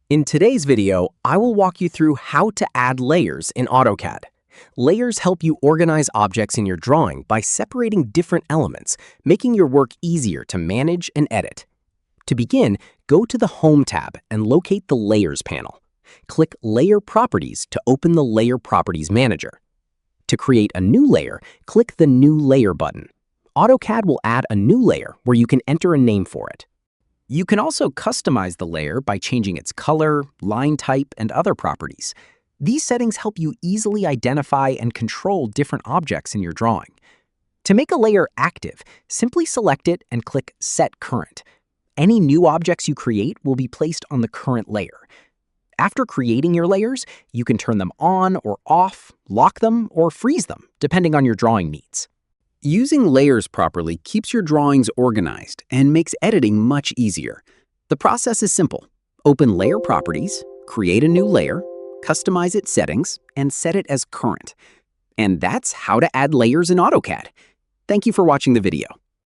In today's video, I will walk you through how to add layers in AutoCAD. Layers help you organize objects in your drawing by separating different elements, making your work easier to manage and edit. To begin, go to the Home tab and locate the Layers panel. Click Layer Properties to open the Layer Properties Manager. To create a new layer, click the New Layer button. AutoCAD will add a new layer where you can enter a name for it. You can also customize the layer by changing its color, line type, and other properties. These settings help you easily identify and control different objects in your drawing. To make a layer active, simply select it and click Set Current. Any new objects you create will be placed on the current layer. After creating your layers, you can turn them on or off, lock them, or freeze them, depending on your drawing needs. Using layers properly keeps your drawings organized and makes editing much easier. The process is simple. Open Layer Properties, create a new layer, customize its settings, and set it as current. And that's how to add layers in AutoCAD. Thank you for watching the video.